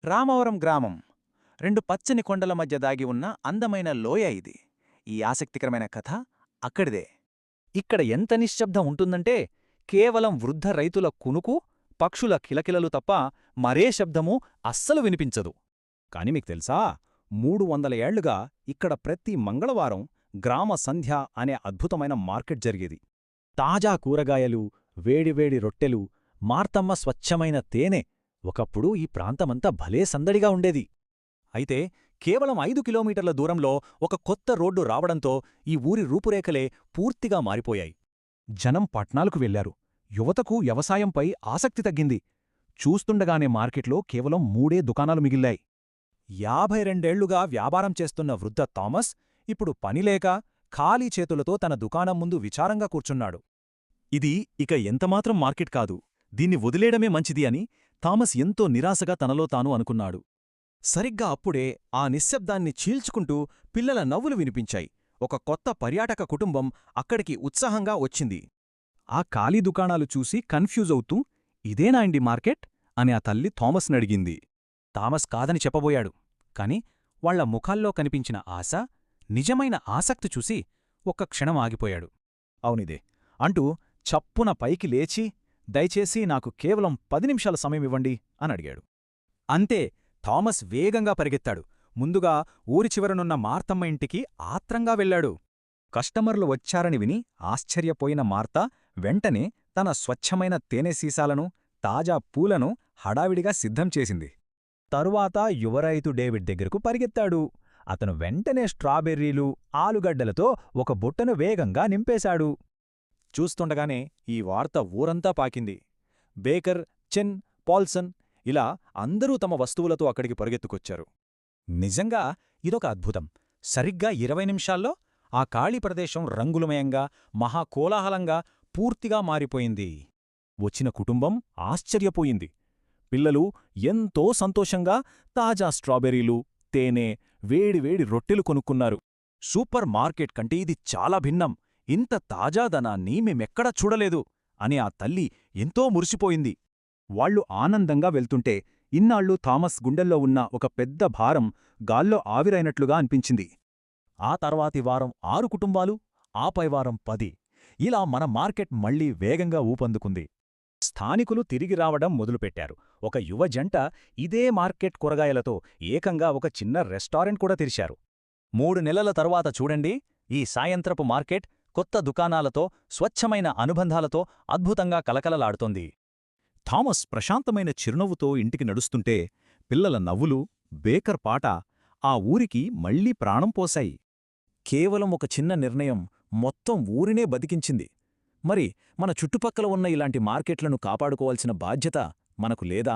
రామవరం గ్రామం రెండు పచ్చని కొండల మధ్య దాగి ఉన్న అందమైన లోయ ఇది. ఈ ఆసక్తికరమైన కథ అక్కడిదే. ఇక్కడ ఎంత నిశ్శబ్దం ఉంటుందంటే కేవలం వృద్ధ రైతుల కునుకు, పక్షుల కిలకిలలు తప్ప మరే శబ్దమూ అస్సలు వినిపించదు. కాని మీకు తెలుసా, 300 ఏళ్లుగా ఇక్కడ ప్రతి మంగళవారం గ్రామ సంధ్య అనే అద్భుతమైన మార్కెట్ జరిగేది. తాజా కూరగాయలు, వేడివేడి రొట్టెలు, మార్తమ్మ స్వచ్ఛమైన తేనె. ఒకప్పుడు ఈ ప్రాంతమంతా భలే సందడిగా ఉండేది. అయితే కేవలం 5 కిలోమీటర్ల దూరంలో ఒక కొత్త రోడ్డు రావడంతో ఈ ఊరి రూపురేఖలే పూర్తిగా మారిపోయాయి. జనం పట్నాలకు వెళ్లారు. యువతకు వ్యవసాయంపై ఆసక్తి తగ్గింది. చూస్తుండగానే మార్కెట్లో కేవలం 3 దుకాణాలు మిగిల్లాయి. 52 వ్యాపారం చేస్తున్న వృద్ధ థామస్ ఇప్పుడు పనిలేక ఖాళీ చేతులతో తన దుకాణం ముందు విచారంగా కూర్చున్నాడు. ఇది ఇక ఎంతమాత్రం మార్కెట్ కాదు, దీన్ని వదిలేయడమే మంచిది అని థామస్ ఎంతో నిరాశగా తనలో తాను అనుకున్నాడు. సరిగ్గా అప్పుడే ఆ నిశ్శబ్దాన్ని చీల్చుకుంటూ పిల్లల నవ్వులు వినిపించాయి. ఒక కొత్త పర్యాటక కుటుంబం అక్కడికి ఉత్సాహంగా వచ్చింది. ఆ ఖాళీ దుకాణాలు చూసి కన్ఫ్యూజ్ అవుతూ, ఇదేనా అండి మార్కెట్ అని ఆ తల్లి థామస్నడిగింది. థామస్ కాదని చెప్పబోయాడు. కాని వాళ్ల ముఖాల్లో కనిపించిన ఆశ, నిజమైన ఆసక్తి చూసి ఒక్క క్షణం ఆగిపోయాడు. అవునిదే అంటూ చప్పున పైకి లేచి, దయచేసి నాకు కేవలం 10 నిమిషాల సమయమివ్వండి అనడిగాడు. అంతే, థామస్ వేగంగా పరిగెత్తాడు. ముందుగా ఊరి చివరనున్న మార్తమ్మ ఇంటికి ఆత్రంగా వెళ్లాడు. కస్టమర్లు వచ్చారని విని ఆశ్చర్యపోయిన మార్త వెంటనే తన స్వచ్ఛమైన తేనె సీసాలను, తాజా పూలను హడావిడిగా సిద్ధం చేసింది. తరువాత యువరైతు డేవిడ్ దగ్గరకు పరిగెత్తాడు. అతను వెంటనే స్ట్రాబెర్రీలు, ఆలుగడ్డలతో ఒక బుట్టను వేగంగా నింపేశాడు. చూస్తుండగానే ఈ వార్త ఊరంతా పాకింది. బేకర్, చెన్, పాల్సన్ ఇలా అందరూ తమ వస్తువులతో అక్కడికి పరుగెత్తుకొచ్చారు. నిజంగా ఇదొక అద్భుతం. సరిగ్గా 20 నిమిషాల్లో ఆ ఖాళీ ప్రదేశం రంగులమయంగా, మహాకోలాహలంగా పూర్తిగా మారిపోయింది. వచ్చిన కుటుంబం ఆశ్చర్యపోయింది. పిల్లలు ఎంతో సంతోషంగా తాజా స్ట్రాబెర్రీలు, తేనె, వేడివేడి రొట్టెలు కొనుక్కున్నారు. సూపర్ మార్కెట్ కంటే ఇది చాలా భిన్నం, ఇంత తాజాదనాన్ని మేమెక్కడా చూడలేదు అని ఆ తల్లి ఎంతో మురిసిపోయింది. వాళ్లు ఆనందంగా వెళ్తుంటే ఇన్నాళ్లు థామస్ గుండెల్లో ఉన్న ఒక పెద్ద భారం గాల్లో ఆవిరైనట్లుగా అనిపించింది. ఆ తర్వాతి వారం 6 కుటుంబాలు, ఆపై వారం 10. ఇలా మన మార్కెట్ మళ్లీ వేగంగా ఊపందుకుంది. స్థానికులు తిరిగి రావడం మొదలుపెట్టారు. ఒక యువ జంట ఇదే మార్కెట్ కూరగాయలతో ఏకంగా ఒక చిన్న రెస్టారెంట్ కూడా తెరిచారు. 3 నెలల తరువాత చూడండి, ఈ సాయంత్రపు మార్కెట్ కొత్త దుకాణాలతో, స్వచ్ఛమైన అనుబంధాలతో అద్భుతంగా కలకలలాడుతోంది. థామస్ ప్రశాంతమైన చిరునవ్వుతో ఇంటికి నడుస్తుంటే పిల్లల నవ్వులు, బేకర్ పాట ఆ ఊరికి మళ్లీ ప్రాణం పోశాయి. కేవలం ఒక చిన్న నిర్ణయం మొత్తం ఊరినే బతికించింది. మరి మన చుట్టుపక్కల ఉన్న ఇలాంటి మార్కెట్లను కాపాడుకోవాల్సిన బాధ్యత మనకు లేదా?